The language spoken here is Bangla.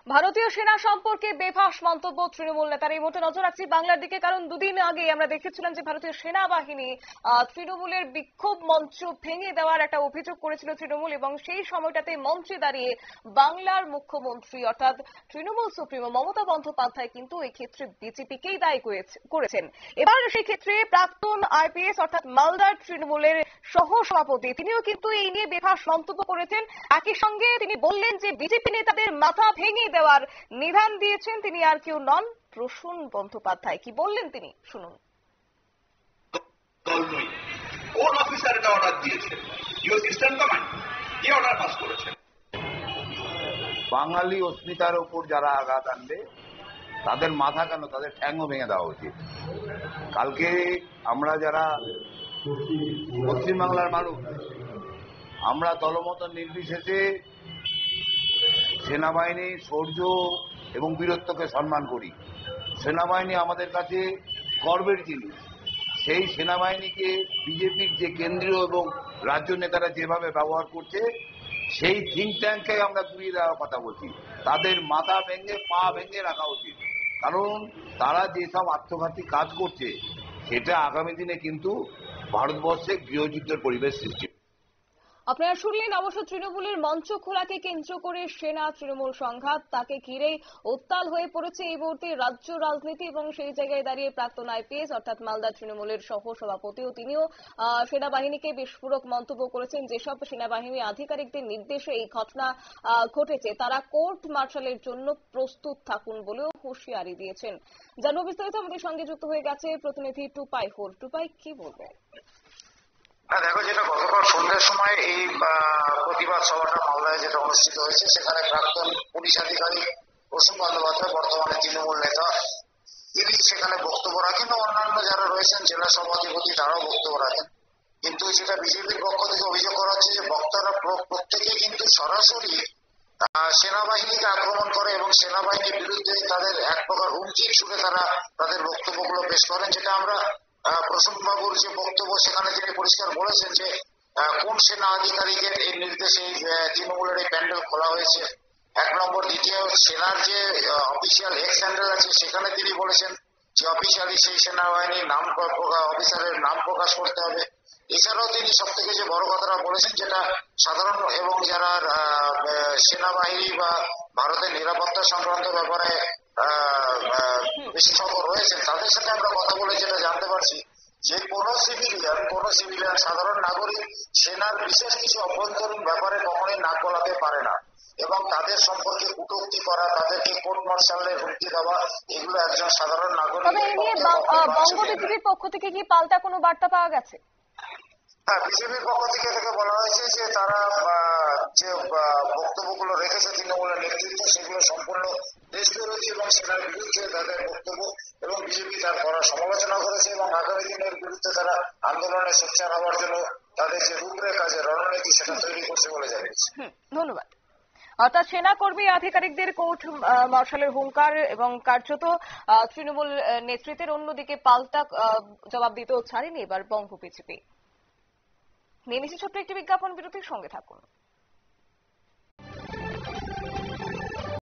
ভারতীয় সেনা সম্পর্কে বেফাঁস মন্তব্য তৃণমূল নেতার। এই মুহূর্তে নজর রাখছি বাংলার দিকে, কারণ দুদিন আগে আমরা দেখেছিলাম যে ভারতীয় সেনাবাহিনী তৃণমূলের বিক্ষোভ মঞ্চ ভেঙে দেওয়ার একটা অভিযোগ করেছিল তৃণমূল, এবং সেই সময়টাতে মঞ্চে দাঁড়িয়ে বাংলার মুখ্যমন্ত্রী অর্থাৎ তৃণমূল সুপ্রিমো মমতা বন্দ্যোপাধ্যায় কিন্তু এই ক্ষেত্রে বিজেপিকেই দায়ী করেছেন। এবার সেই ক্ষেত্রে প্রাক্তন আইপিএস অর্থাৎ মালদার তৃণমূলের সহ সভাপতি তিনিও কিন্তু এই নিয়ে বেফাঁস মন্তব্য করেছেন। একই সঙ্গে তিনি বললেন যে বিজেপি নেতাদের মাথা ভেঙে দেওয়ার নিধান দিয়েছেন তিনি আর কেউ নন, প্রসূন বন্দ্যোপাধ্যায়। কি বললেন তিনি শুনুন। কোন অফিসার এটা অর্ডার দিয়েছেন? ইউএস ইস্টার্ন কমান্ড কি অর্ডার পাস করেছেন? বাঙালি অস্মিতার উপর যারা আঘাত আনবে তাদের মাথা কেন, তাদের ঠ্যাংও ভেঙে দেওয়া উচিত। কালকে আমরা যারা পশ্চিমবাংলার মানুষ, আমরা দলমত নির্বিশেষে সেনাবাহিনী শৌর্য এবং বীরত্বকে সম্মান করি। সেনাবাহিনী আমাদের কাছে গর্বের জিনিস। সেই সেনাবাহিনীকে বিজেপির যে কেন্দ্রীয় এবং রাজ্য নেতারা যেভাবে ব্যবহার করছে, সেই থিঙ্ক ট্যাঙ্ককে আমরা ঘুরিয়ে দেওয়ার কথা বলছি। তাদের মাথা ভেঙে পা ভেঙে রাখা উচিত, কারণ তারা যেসব আত্মঘাতী কাজ করছে সেটা আগামী দিনে কিন্তু ভারতবর্ষে গৃহযুদ্ধের পরিবেশ সৃষ্টি। আপনারা শুনলেন অবশ্য তৃণমূলের মঞ্চ খোলাকে কেন্দ্র করে সেনা তৃণমূল সংঘাত, তাকে ঘিরেই উত্তাল হয়ে পড়েছে এই মুহূর্তে রাজ্য রাজনীতি, এবং সেই জায়গায় দাঁড়িয়ে প্রাক্তন আইপিএস অর্থাৎ মালদা তৃণমূলের সহ সভাপতিও তিনিও সেনাবাহিনীকে বিস্ফোরক মন্তব্য করেছেন। যেসব সেনাবাহিনী আধিকারিকদের নির্দেশে এই ঘটনা ঘটেছে তারা কোর্ট মার্শালের জন্য প্রস্তুত থাকুন বলেও হুঁশিয়ারি দিয়েছেন। জানবো বিস্তারিত, আমাদের সঙ্গে যুক্ত হয়ে গেছে প্রতিনিধি টুপাই হোর। টুপাই, কি বলবেন? দেখো, যেটা গতকাল সন্ধ্যার সময় এই প্রতিবাদ সভাটা মালদায় যেটা অনুষ্ঠিত হয়েছে, সেখানে প্রাক্তন পুলিশ আধিকারিক প্রসূন বন্দ্যোপাধ্যায়, বর্তমানে তৃণমূল নেতা, তিনি সেখানে বক্তব্য রাখেন। অন্যান্য যারা রয়েছেন জেলা সভাধিপতি তারাও বক্তব্য রাখেন। কিন্তু যেটা বিজেপির পক্ষ থেকে অভিযোগ করা হচ্ছে যে বক্তারা প্রত্যেকে কিন্তু সরাসরি সেনাবাহিনীকে আক্রমণ করে এবং সেনাবাহিনীর বিরুদ্ধে তাদের এক প্রকার হুমকির সুরে তারা তাদের বক্তব্যগুলো পেশ করেন। যেটা আমরা প্রসূন বাবুর যে বক্তব্য, সেখানে তিনি পরিষ্কার বলেছেন যে কোন সেনা আধিকারিকের এই নির্দেশে তৃণমূলের এই প্যান্ডেল খোলা হয়েছে, এক নম্বর। দ্বিতীয়, সেনার যে অফিসিয়াল এক্স হ্যান্ডেল আছে সেখানে তিনি বলেছেন যে অফিসিয়ালি সেই সেনাবাহিনীর নাম অফিসারের নাম প্রকাশ করতে হবে। এছাড়াও তিনি সব থেকে যে বড় কথাটা বলেছেন, যেটা সাধারণ এবং যারা সেনাবাহিনী বা ভারতের নিরাপত্তা সংক্রান্ত ব্যাপারে বিশেষজ্ঞ রয়েছেন তাদের সাথে আমরা কথা বলে যেটা জানতে পারছি যে কোনো সিভিলিয়ান সাধারণ নাগরিক সেনার বিশেষ কিছু অভ্যন্তরীণ ব্যাপারে কখনোই নাক গলাতে পারে না, এবং তাদের সম্পর্কে কটূক্তি করা, তাদেরকে কোর্ট মার্শালের হুমকি দেওয়া, এগুলো একজন সাধারণ নাগরিক। তবে এই নিয়ে বঙ্গবিজেপির পক্ষ থেকে কি পাল্টা কোনো বার্তা পাওয়া গেছে? হ্যাঁ, বিজেপির পক্ষ থেকে বলা হয়েছে যে তারা যে বক্তব্যগুলো রেখেছে তৃণমূলের নেতৃত্ব, সেগুলো সম্পূর্ণ দেশ বিরোধী এবং সেনার বিরুদ্ধে তাদের বক্তব্য, এবং বিজেপি তার করার সমালোচনা করেছে এবং আগামী দিনের বিরুদ্ধে তারা আন্দোলনে সোচ্চার হওয়ার জন্য তাদের যে রূপরেখা, যে রণনীতি, সেটা তৈরি করছে বলে জানিয়েছে। ধন্যবাদ। অর্থাৎ সেনাকর্মী আধিকারিকদের কোর্ট মার্শালের হুঙ্কার, এবং কার্যত তৃণমূল নেতৃত্বের অন্যদিকে পাল্টা জবাব দিতেও ছাড়েনি এবার বঙ্গ বিজেপি। নিয়ে নিচ্ছে ছোট্ট একটি বিজ্ঞাপন বিরতির, সঙ্গে থাকুন।